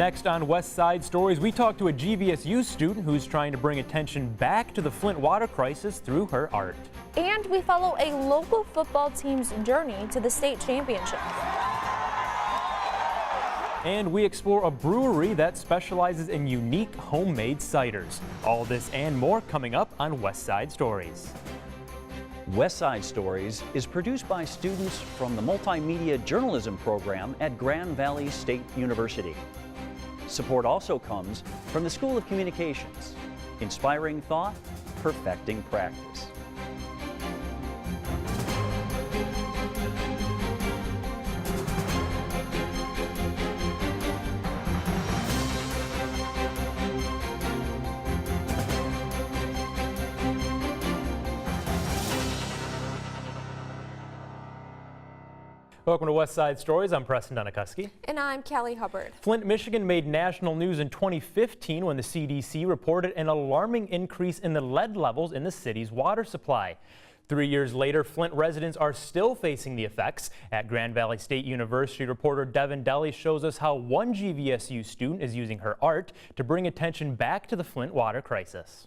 Next on West Side Stories, we talk to a GVSU student who's trying to bring attention back to the Flint water crisis through her art. And we follow a local football team's journey to the state championship. And we explore a brewery that specializes in unique homemade ciders. All this and more coming up on West Side Stories. West Side Stories is produced by students from the Multimedia Journalism program at Grand Valley State University. Support also comes from the School of Communications, inspiring thought, perfecting practice. Welcome to West Side Stories. I'm Preston Donikoski. And I'm Callie Hubbard. Flint, Michigan made national news in 2015 when the CDC reported an alarming increase in the lead levels in the city's water supply. 3 years later, Flint residents are still facing the effects. At Grand Valley State University, reporter Devin Deli shows us how one GVSU student is using her art to bring attention back to the Flint water crisis.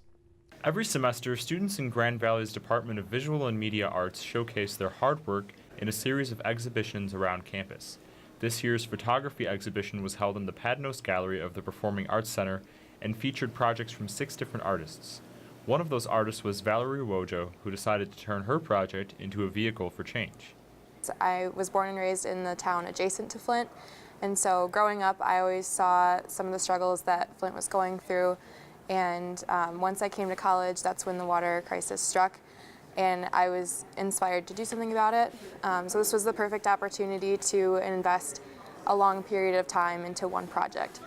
Every semester, students in Grand Valley's Department of Visual and Media Arts showcase their hard work in a series of exhibitions around campus. This year's photography exhibition was held in the Padnos Gallery of the Performing Arts Center and featured projects from 6 different artists. One of those artists was Valerie Wojo, who decided to turn her project into a vehicle for change. I was born and raised in the town adjacent to Flint, and so growing up I always saw some of the struggles that Flint was going through, and once I came to college, that's when the water crisis struck. And I was inspired to do something about it. So this was the perfect opportunity to invest a long period of time into one project.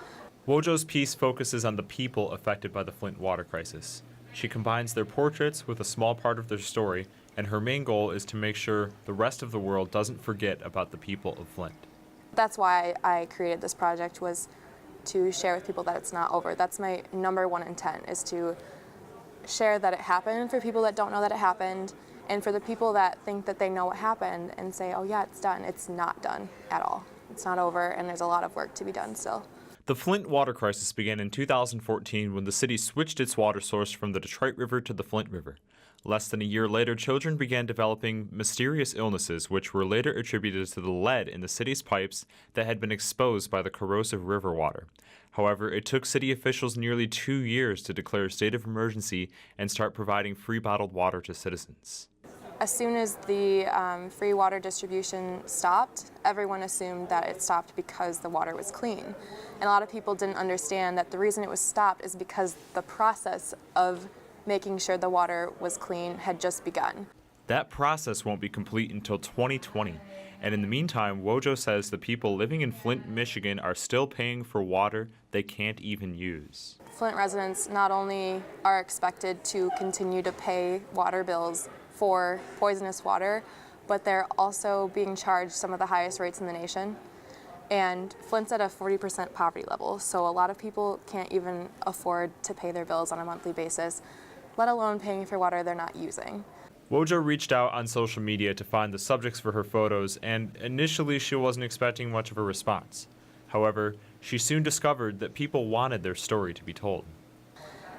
Wojo's piece focuses on the people affected by the Flint water crisis. She combines their portraits with a small part of their story, and her main goal is to make sure the rest of the world doesn't forget about the people of Flint. That's why I created this project, was to share with people that it's not over. That's my #1 intent, is to share that it happened for people that don't know that it happened, and for the people that think that they know what happened and say, oh yeah, it's done. It's not done at all. It's not over, and there's a lot of work to be done still. The Flint water crisis began in 2014 when the city switched its water source from the Detroit River to the Flint River. Less than a year later, children began developing mysterious illnesses which were later attributed to the lead in the city's pipes that had been exposed by the corrosive river water. However, it took city officials nearly 2 years to declare a state of emergency and start providing free bottled water to citizens. As soon as the free water distribution stopped, everyone assumed that it stopped because the water was clean. And a lot of people didn't understand that the reason it was stopped is because the process of making sure the water was clean had just begun. That process won't be complete until 2020. And in the meantime, Wojo says the people living in Flint, Michigan are still paying for water they can't even use. Flint residents not only are expected to continue to pay water bills for poisonous water, but they're also being charged some of the highest rates in the nation. And Flint's at a 40% poverty level, so a lot of people can't even afford to pay their bills on a monthly basis, let alone paying for water they're not using. Wojo reached out on social media to find the subjects for her photos, and initially she wasn't expecting much of a response. However, she soon discovered that people wanted their story to be told.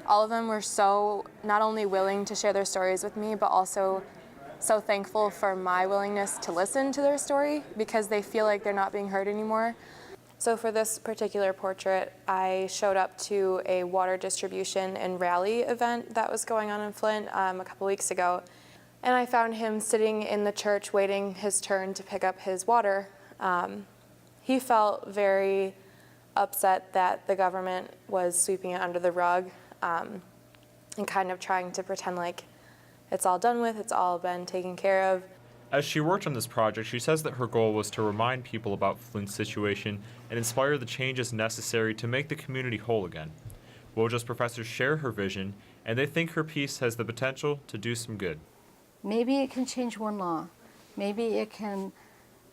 All of them were so not only willing to share their stories with me, but also so thankful for my willingness to listen to their story, because they feel like they're not being heard anymore. So for this particular portrait, I showed up to a water distribution and rally event that was going on in Flint a couple weeks ago. And I found him sitting in the church waiting his turn to pick up his water. He felt very upset that the government was sweeping it under the rug and kind of trying to pretend like it's all done with, it's all been taken care of. As she worked on this project, she says that her goal was to remind people about Flint's situation and inspire the changes necessary to make the community whole again. Wojo's professors share her vision, and they think her piece has the potential to do some good. Maybe it can change one law. Maybe it can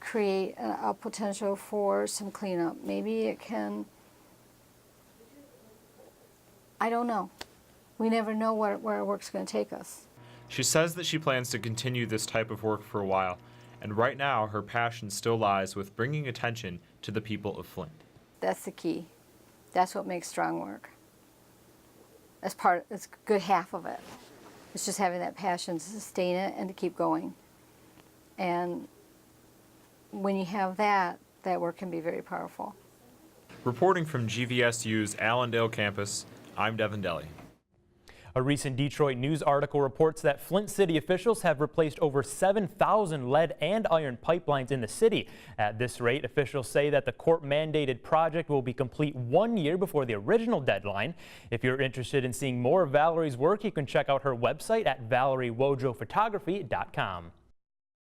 create a potential for some cleanup. Maybe it can, I don't know. We never know where our work's going to take us. She says that she plans to continue this type of work for a while, and right now her passion still lies with bringing attention to the people of Flint. That's the key. That's what makes strong work. It's a good half of it. It's just having that passion to sustain it and to keep going. And when you have that, that work can be very powerful. Reporting from GVSU's Allendale campus, I'm Devin Deli. A recent Detroit News article reports that Flint city officials have replaced over 7,000 lead and iron pipelines in the city. At this rate, officials say that the court-mandated project will be complete 1 year before the original deadline. If you're interested in seeing more of Valerie's work, you can check out her website at ValerieWojophotography.com.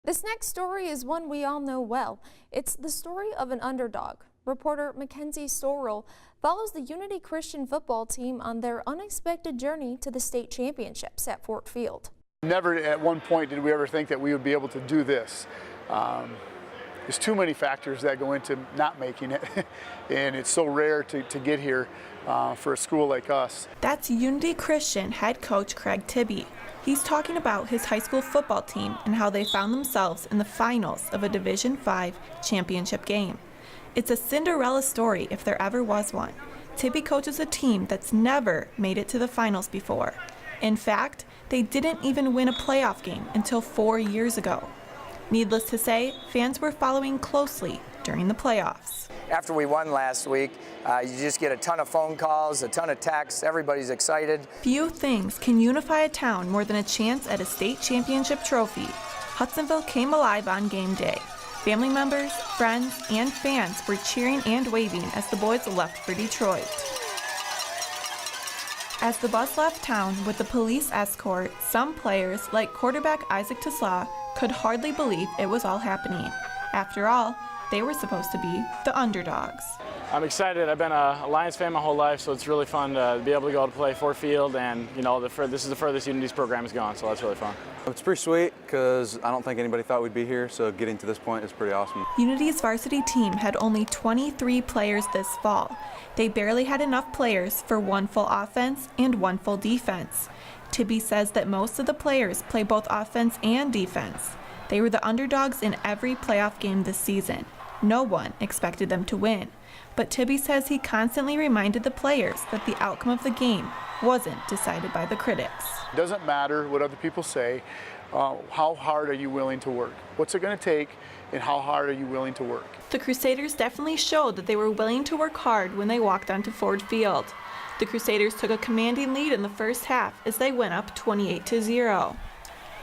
This next story is one we all know well. It's the story of an underdog. Reporter Mackenzie Sorrell follows the Unity Christian football team on their unexpected journey to the state championships at Ford Field. Never at one point did we ever think that we would be able to do this. There's too many factors that go into not making it, and it's so rare to get here for a school like us. That's Unity Christian head coach Craig Tibby. He's talking about his high school football team and how they found themselves in the finals of a Division V championship game. It's a Cinderella story if there ever was one. Tibby coaches a team that's never made it to the finals before. In fact, they didn't even win a playoff game until 4 years ago. Needless to say, fans were following closely during the playoffs. After we won last week, you just get a ton of phone calls, a ton of texts, everybody's excited. Few things can unify a town more than a chance at a state championship trophy. Hudsonville came alive on game day. Family members, friends, and fans were cheering and waving as the boys left for Detroit. As the bus left town with the police escort, some players, like quarterback Isaac Tesla, could hardly believe it was all happening. After all, they were supposed to be the underdogs. I'm excited. I've been a Lions fan my whole life, so it's really fun to be able to go to play Ford Field, and this is the furthest Unity's program has gone, so that's really fun. It's pretty sweet because I don't think anybody thought we'd be here, so getting to this point is pretty awesome. Unity's varsity team had only 23 players this fall. They barely had enough players for one full offense and one full defense. Tibby says that most of the players play both offense and defense. They were the underdogs in every playoff game this season. No one expected them to win. But Tibby says he constantly reminded the players that the outcome of the game wasn't decided by the critics. It doesn't matter what other people say. How hard are you willing to work? What's it going to take, and how hard are you willing to work? The Crusaders definitely showed that they were willing to work hard when they walked onto Ford Field. The Crusaders took a commanding lead in the first half as they went up 28-0.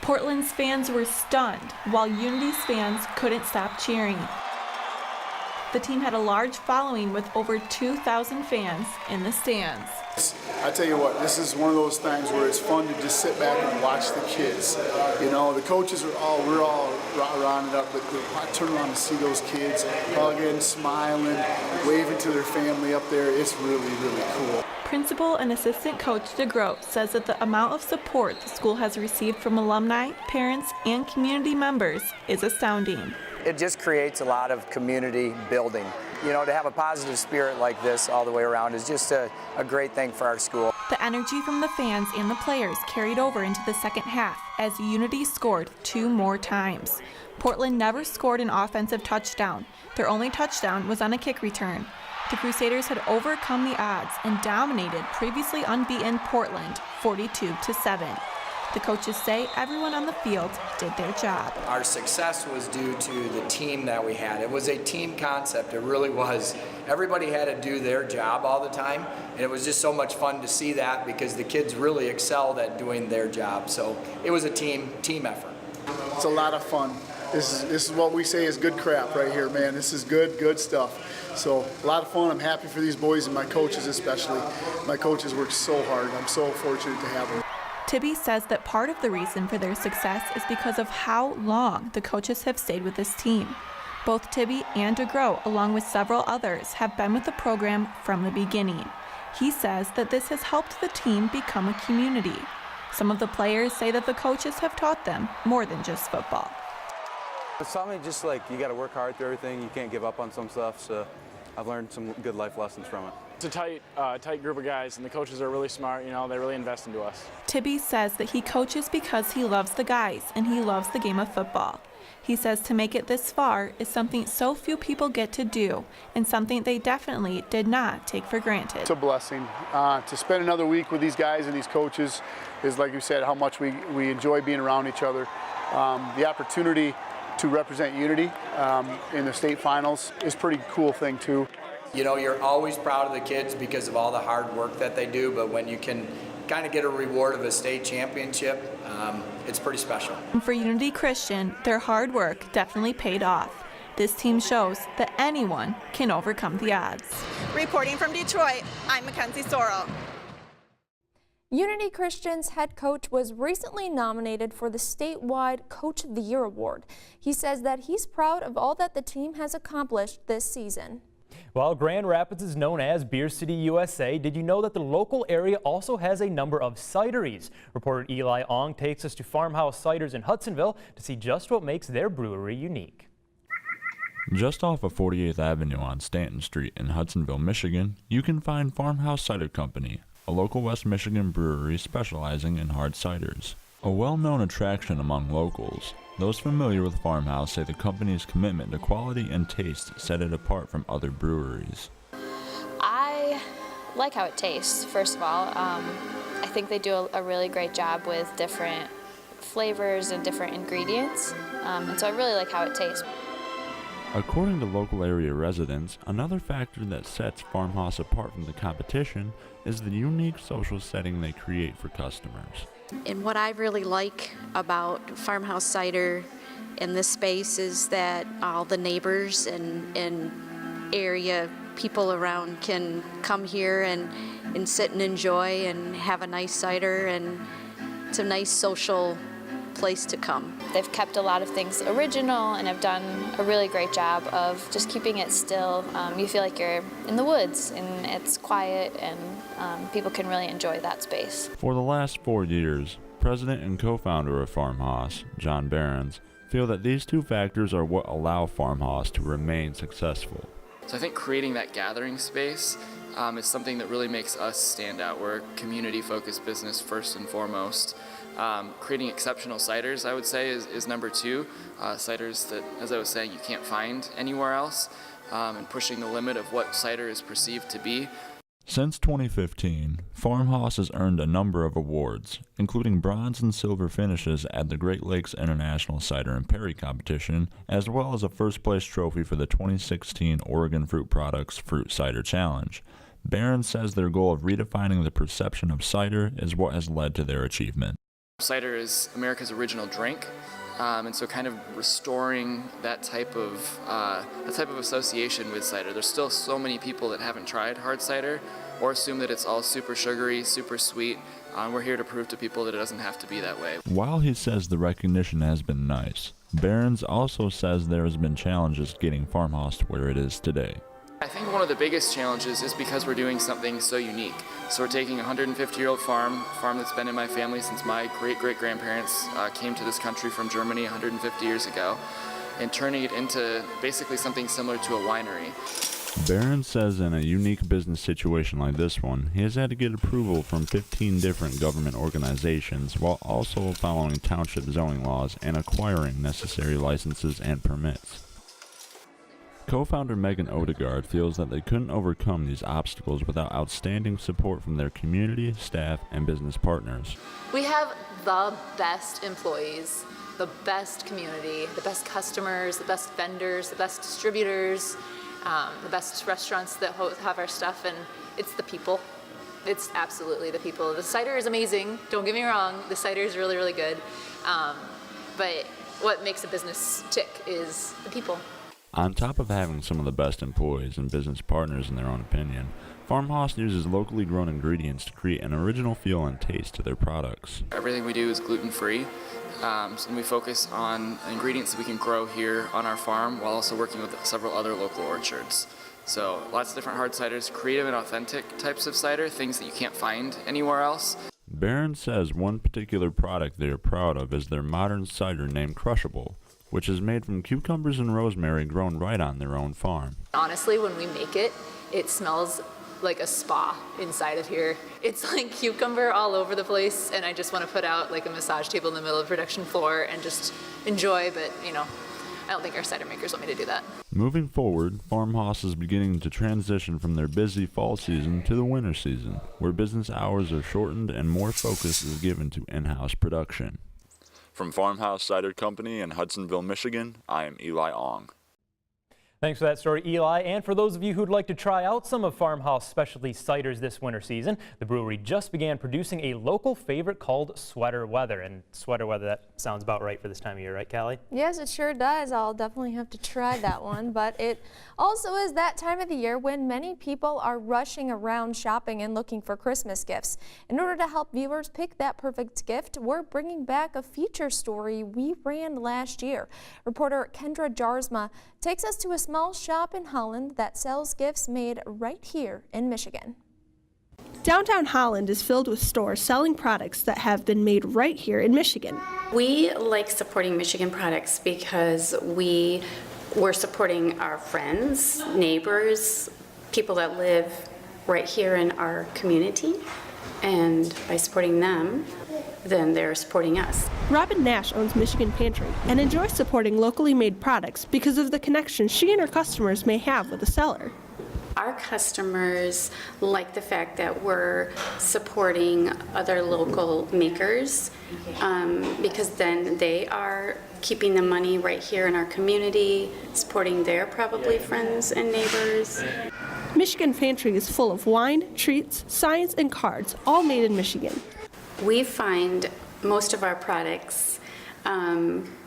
Portland's fans were stunned, while Unity's fans couldn't stop cheering. The team had a large following with over 2,000 fans in the stands. I tell you what, this is one of those things where it's fun to just sit back and watch the kids. You know, the coaches we're all rounded up, but I turn around and see those kids hugging, smiling, waving to their family up there. It's really, really cool. Principal and assistant coach DeGroat says that the amount of support the school has received from alumni, parents, and community members is astounding. It just creates a lot of community building. You know, to have a positive spirit like this all the way around is just a great thing for our school. The energy from the fans and the players carried over into the second half as Unity scored 2 more times. Portland never scored an offensive touchdown. Their only touchdown was on a kick return. The Crusaders had overcome the odds and dominated previously unbeaten Portland 42-7. The coaches say everyone on the field did their job. Our success was due to the team that we had. It was a team concept, it really was. Everybody had to do their job all the time, and it was just so much fun to see that because the kids really excelled at doing their job. So it was a team effort. It's a lot of fun. This is what we say is good crap right here, man. This is good stuff. So a lot of fun. I'm happy for these boys and my coaches especially. My coaches work so hard. I'm so fortunate to have them. Tibby says that part of the reason for their success is because of how long the coaches have stayed with this team. Both Tibby and DeGroat, along with several others, have been with the program from the beginning. He says that this has helped the team become a community. Some of the players say that the coaches have taught them more than just football. It's something just like you got to work hard through everything. You can't give up on some stuff. So I've learned some good life lessons from it. It's a tight group of guys, and the coaches are really smart. You know, they really invest into us. Tibby says that he coaches because he loves the guys and he loves the game of football. He says to make it this far is something so few people get to do and something they definitely did not take for granted. It's a blessing. To spend another week with these guys and these coaches is, like you said, how much we enjoy being around each other. The opportunity to represent Unity in the state finals is a pretty cool thing too. You know, you're always proud of the kids because of all the hard work that they do, but when you can kind of get a reward of a state championship, it's pretty special. And for Unity Christian, their hard work definitely paid off. This team shows that anyone can overcome the odds. Reporting from Detroit, I'm Mackenzie Sorrell. Unity Christian's head coach was recently nominated for the statewide Coach of the Year award. He says that he's proud of all that the team has accomplished this season. While Grand Rapids is known as Beer City, USA, did you know that the local area also has a number of cideries? Reporter Eli Ong takes us to Farmhouse Ciders in Hudsonville to see just what makes their brewery unique. Just off of 48th Avenue on Stanton Street in Hudsonville, Michigan, you can find Farmhouse Cider Company, a local West Michigan brewery specializing in hard ciders. A well-known attraction among locals, those familiar with Farmhouse say the company's commitment to quality and taste set it apart from other breweries. I like how it tastes, first of all. I think they do a really great job with different flavors and different ingredients, and so I really like how it tastes. According to local area residents, another factor that sets Farmhouse apart from the competition is the unique social setting they create for customers. And what I really like about Farmhouse Cider in this space is that all the neighbors and area people around can come here and sit and enjoy and have a nice cider, and it's a nice social place to come. They've kept a lot of things original and have done a really great job of just keeping it still. You feel like you're in the woods and it's quiet, and people can really enjoy that space. For the last 4 years, president and co-founder of Farmhouse, John Behrens, feel that these two factors are what allow Farmhouse to remain successful. So I think creating that gathering space is something that really makes us stand out. We're a community-focused business first and foremost. Creating exceptional ciders, I would say, is number two. Ciders that, as I was saying, you can't find anywhere else, and pushing the limit of what cider is perceived to be. Since 2015, Farmhouse has earned a number of awards, including bronze and silver finishes at the Great Lakes International Cider and Perry competition, as well as a first-place trophy for the 2016 Oregon Fruit Products Fruit Cider Challenge. Barron says their goal of redefining the perception of cider is what has led to their achievement. Cider is America's original drink, and so kind of restoring that type of association with cider. There's still so many people that haven't tried hard cider or assume that it's all super sugary, super sweet. We're here to prove to people that it doesn't have to be that way. While he says the recognition has been nice, Behrens also says there has been challenges getting Farmhouse to where it is today. I think one of the biggest challenges is because we're doing something so unique. So we're taking a 150-year-old farm that's been in my family since my great-great-grandparents came to this country from Germany 150 years ago, and turning it into basically something similar to a winery. Behrens says in a unique business situation like this one, he has had to get approval from 15 different government organizations while also following township zoning laws and acquiring necessary licenses and permits. Co-founder Megan Odegaard feels that they couldn't overcome these obstacles without outstanding support from their community, staff, and business partners. We have the best employees, the best community, the best customers, the best vendors, the best distributors, the best restaurants that have our stuff, and it's the people. It's absolutely the people. The cider is amazing, don't get me wrong, the cider is really, really good, but what makes a business tick is the people. On top of having some of the best employees and business partners in their own opinion, Farmhouse uses locally grown ingredients to create an original feel and taste to their products. Everything we do is gluten-free, and we focus on ingredients that we can grow here on our farm while also working with several other local orchards. So lots of different hard ciders, creative and authentic types of cider, things that you can't find anywhere else. Barron says one particular product they are proud of is their modern cider named Crushable, which is made from cucumbers and rosemary grown right on their own farm. Honestly, when we make it, it smells like a spa inside of here. It's like cucumber all over the place, and I just want to put out like a massage table in the middle of the production floor and just enjoy, but you know, I don't think our cider makers want me to do that. Moving forward, Farmhouse is beginning to transition from their busy fall season to the winter season, where business hours are shortened and more focus is given to in-house production. From Farmhaus Cider Company in Hudsonville, Michigan, I am Eli Ong. Thanks for that story, Eli. And for those of you who'd like to try out some of Farmhouse specialty ciders this winter season, the brewery just began producing a local favorite called Sweater Weather. And Sweater Weather, that sounds about right for this time of year, right, Callie? Yes, it sure does. I'll definitely have to try that one. But it also is that time of the year when many people are rushing around shopping and looking for Christmas gifts. In order to help viewers pick that perfect gift, we're bringing back a feature story we ran last year. Reporter Kendra Jarsma takes us to a small shop in Holland that sells gifts made right here in Michigan. Downtown Holland is filled with stores selling products that have been made right here in Michigan. We like supporting Michigan products because we're supporting our friends, neighbors, people that live right here in our community, and by supporting them, then they're supporting us. Robin Nash owns Michigan Pantry and enjoys supporting locally made products because of the connection she and her customers may have with the seller. Our customers like the fact that we're supporting other local makers because then they are keeping the money right here in our community, supporting their probably friends and neighbors. Michigan Pantry is full of wine, treats, signs, and cards, all made in Michigan. We find most of our products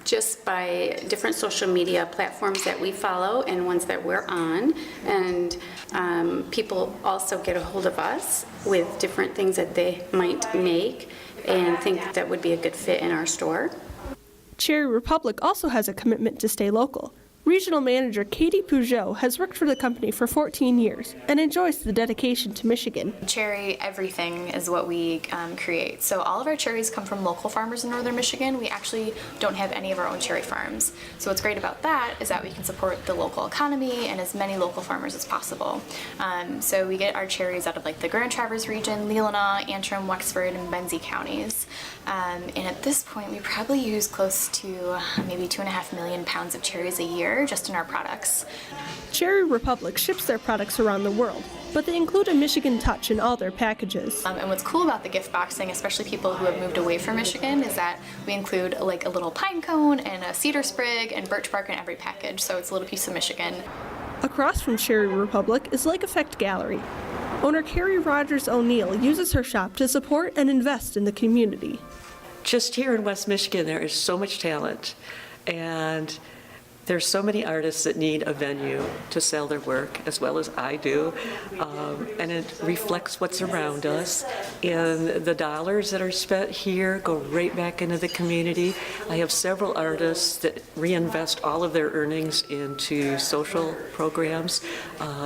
just by different social media platforms that we follow and ones that we're on. And people also get a hold of us with different things that they might make and think that would be a good fit in our store. Cherry Republic also has a commitment to stay local. Regional Manager Katie Peugeot has worked for the company for 14 years and enjoys the dedication to Michigan. Cherry everything is what we create. So all of our cherries come from local farmers in northern Michigan. We actually don't have any of our own cherry farms. So what's great about that is that we can support the local economy and as many local farmers as possible. So we get our cherries out of like the Grand Traverse region, Leelanau, Antrim, Wexford, and Benzie counties. And at this point, we probably use close to maybe 2.5 million pounds of cherries a year just in our products. Cherry Republic ships their products around the world, but they include a Michigan touch in all their packages. And what's cool about the gift boxing, especially people who have moved away from Michigan, is that we include like a little pine cone and a cedar sprig and birch bark in every package, so it's a little piece of Michigan. Across from Cherry Republic is Lake Effect Gallery. Owner Carrie Rogers O'Neill uses her shop to support and invest in the community. Just here in West Michigan, there is so much talent, and there's so many artists that need a venue to sell their work, as well as I do, and it reflects what's around us. And the dollars that are spent here go right back into the community. I have several artists that reinvest all of their earnings into social programs.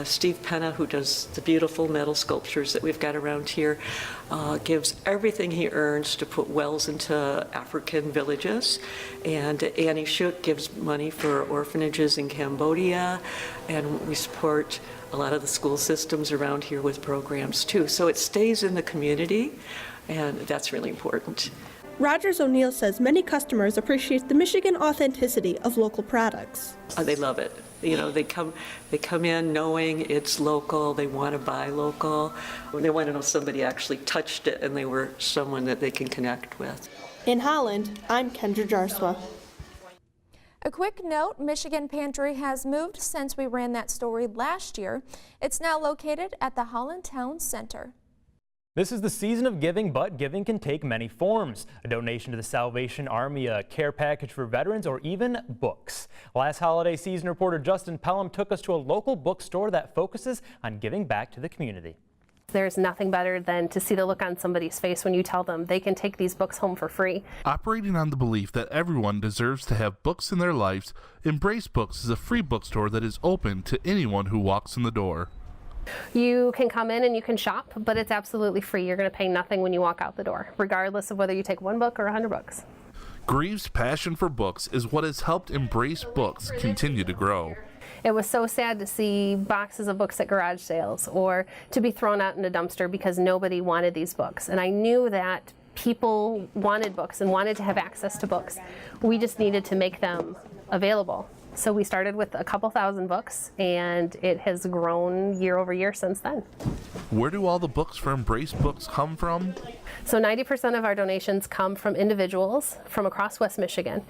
Steve Penna, who does the beautiful metal sculptures that we've got around here, gives everything he earns to put wells into African villages. And Annie Shook gives money for orphanages in Cambodia, and we support a lot of the school systems around here with programs too. So it stays in the community, and that's really important. Rogers O'Neill says many customers appreciate the Michigan authenticity of local products. They love it. You know, they come in knowing it's local, they want to buy local, they want to know somebody actually touched it and they were someone that they can connect with. In Holland, I'm Kendra Jarsma. A quick note, Michigan Pantry has moved since we ran that story last year. It's now located at the Holland Town Center. This is the season of giving, but giving can take many forms. A donation to the Salvation Army, a care package for veterans, or even books. Last holiday season, reporter Justin Pelham took us to a local bookstore that focuses on giving back to the community. There's nothing better than to see the look on somebody's face when you tell them they can take these books home for free. Operating on the belief that everyone deserves to have books in their lives, Embrace Books is a free bookstore that is open to anyone who walks in the door. You can come in and you can shop, but it's absolutely free. You're going to pay nothing when you walk out the door, regardless of whether you take one book or 100 books. Greaves' passion for books is what has helped Embrace Books continue to grow. It was so sad to see boxes of books at garage sales or to be thrown out in a dumpster because nobody wanted these books. And I knew that people wanted books and wanted to have access to books. We just needed to make them available. So we started with a couple thousand books, and it has grown year over year since then. Where do all the books for Embrace Books come from? So 90% of our donations come from individuals from across West Michigan.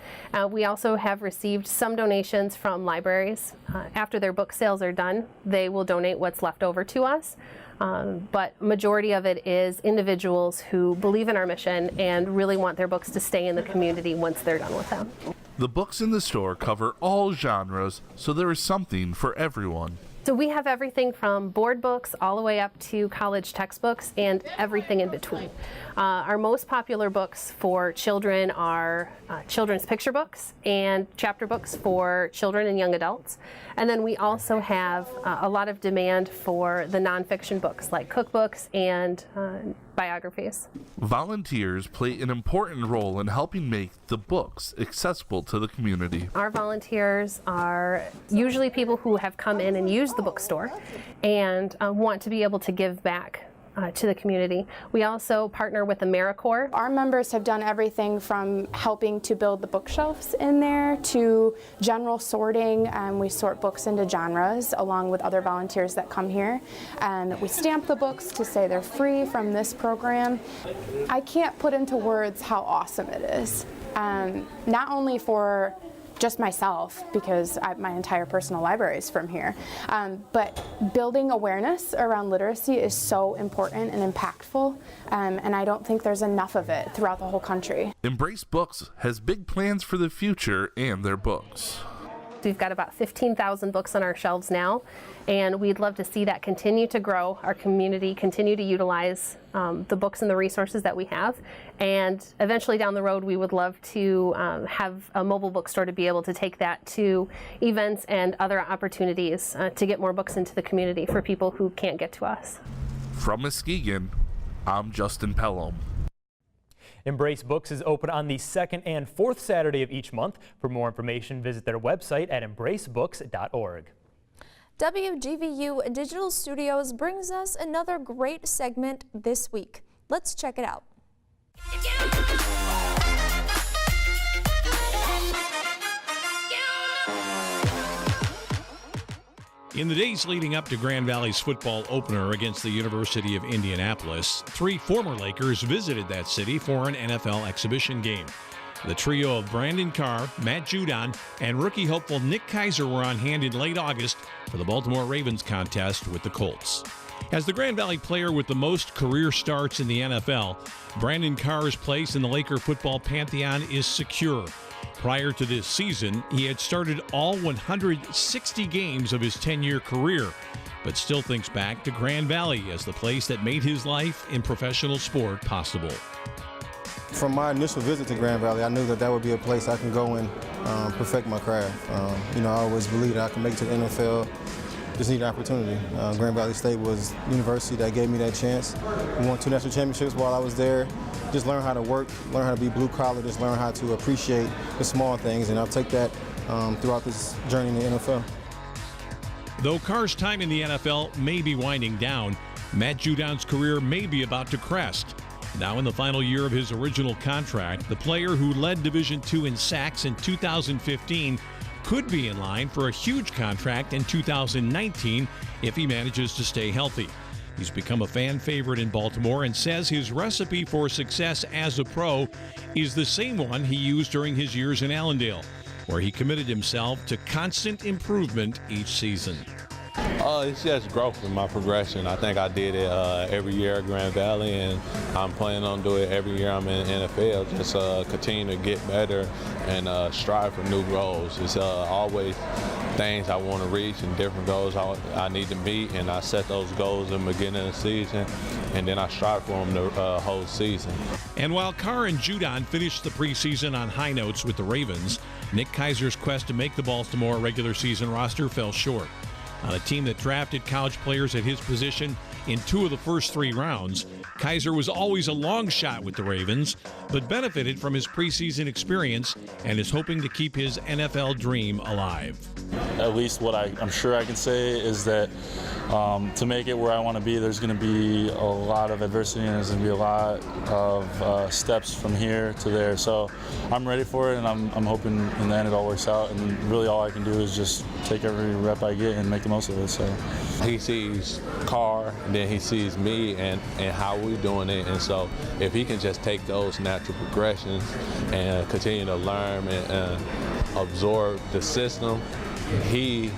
We also have received some donations from libraries. After their book sales are done, they will donate what's left over to us. But majority of it is individuals who believe in our mission and really want their books to stay in the community once they're done with them. The books in the store cover all genres, so there is something for everyone. So we have everything from board books all the way up to college textbooks and everything in between. Our most popular books for children are children's picture books and chapter books for children and young adults. And then we also have a lot of demand for the nonfiction books like cookbooks and biographies. Volunteers play an important role in helping make the books accessible to the community. Our volunteers are usually people who have come in and used the bookstore and want to be able to give back to the community. We also partner with AmeriCorps. Our members have done everything from helping to build the bookshelves in there to general sorting. We sort books into genres along with other volunteers that come here. And we stamp the books to say they're free from this program. I can't put into words how awesome it is. Not only for just myself, because my entire personal library is from here. But building awareness around literacy is so important and impactful, and I don't think there's enough of it throughout the whole country. Embrace Books has big plans for the future and their books. We've got about 15,000 books on our shelves now, and we'd love to see that continue to grow, our community continue to utilize the books and the resources that we have, and eventually down the road we would love to have a mobile bookstore to be able to take that to events and other opportunities to get more books into the community for people who can't get to us. From Muskegon, I'm Justin Pelham. Embrace Books is open on the second and fourth Saturday of each month. For more information, visit their website at embracebooks.org. WGVU Digital Studios brings us another great segment this week. Let's check it out. In the days leading up to Grand Valley's football opener against the University of Indianapolis, 3 former Lakers visited that city for an NFL exhibition game. The trio of Brandon Carr, Matt Judon, and rookie hopeful Nick Keiser were on hand in late August for the Baltimore Ravens contest with the Colts. As the Grand Valley player with the most career starts in the NFL, Brandon Carr's place in the Laker football pantheon is secure. Prior to this season, he had started all 160 games of his 10-year career, but still thinks back to Grand Valley as the place that made his life in professional sport possible. From my initial visit to Grand Valley, I knew that would be a place I can go and perfect my craft. I always believed that I could make it to the NFL. Just need an opportunity. Grand Valley State was the university that gave me that chance. We won 2 national championships while I was there. Just learn how to work, learn how to be blue collar, just learn how to appreciate the small things, and I'll take that throughout this journey in the NFL. Though Carr's time in the NFL may be winding down, Matt Judon's career may be about to crest. Now in the final year of his original contract, the player who led Division II in sacks in 2015 could be in line for a huge contract in 2019 if he manages to stay healthy. He's become a fan favorite in Baltimore and says his recipe for success as a pro is the same one he used during his years in Allendale, where he committed himself to constant improvement each season. It's just growth in my progression. I think I did it every year at Grand Valley, and I'm planning on doing it every year I'm in the NFL. Just continue to get better and strive for new goals. It's always things I want to reach and different goals I need to meet, and I set those goals in the beginning of the season, and then I strive for them the whole season. And while Carr and Judon finished the preseason on high notes with the Ravens, Nick Keiser's quest to make the Baltimore regular season roster fell short. On a team that drafted college players at his position in 2 of the first 3 rounds, Kaiser was always a long shot with the Ravens, but benefited from his preseason experience and is hoping to keep his NFL dream alive. At least what I'm sure I can say is that to make it where I want to be, there's going to be a lot of adversity and there's going to be a lot of steps from here to there. So I'm ready for it, and I'm hoping in the end it all works out. And really all I can do is just take every rep I get and make the most of it. So he sees Carr, and then he sees me and how we're doing it. And so if he can just take those natural progressions and continue to learn and absorb the system, he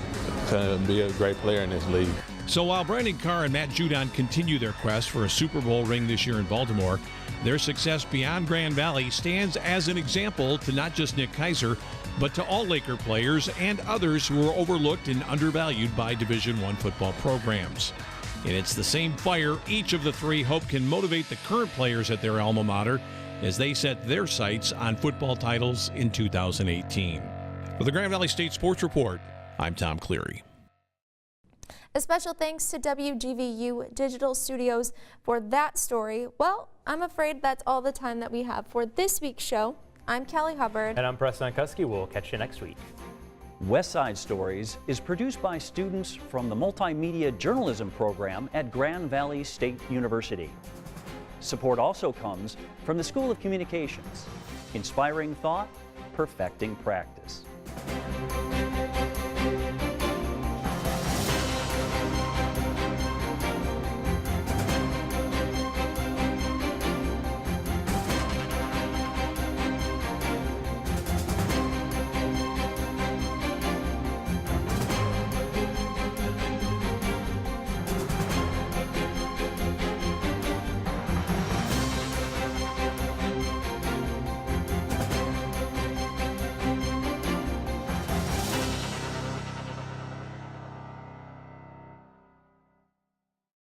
can be a great player in this league. So while Brandon Carr and Matt Judon continue their quest for a Super Bowl ring this year in Baltimore, their success beyond Grand Valley stands as an example to not just Nick Kaiser, but to all Laker players and others who are overlooked and undervalued by Division I football programs. And it's the same fire each of the 3 hope can motivate the current players at their alma mater as they set their sights on football titles in 2018. For the Grand Valley State Sports Report, I'm Tom Cleary. A special thanks to WGVU Digital Studios for that story. Well, I'm afraid that's all the time that we have for this week's show. I'm Callie Hubbard. And I'm Preston Kuski. We'll catch you next week. West Side Stories is produced by students from the Multimedia Journalism program at Grand Valley State University. Support also comes from the School of Communications, inspiring thought, perfecting practice.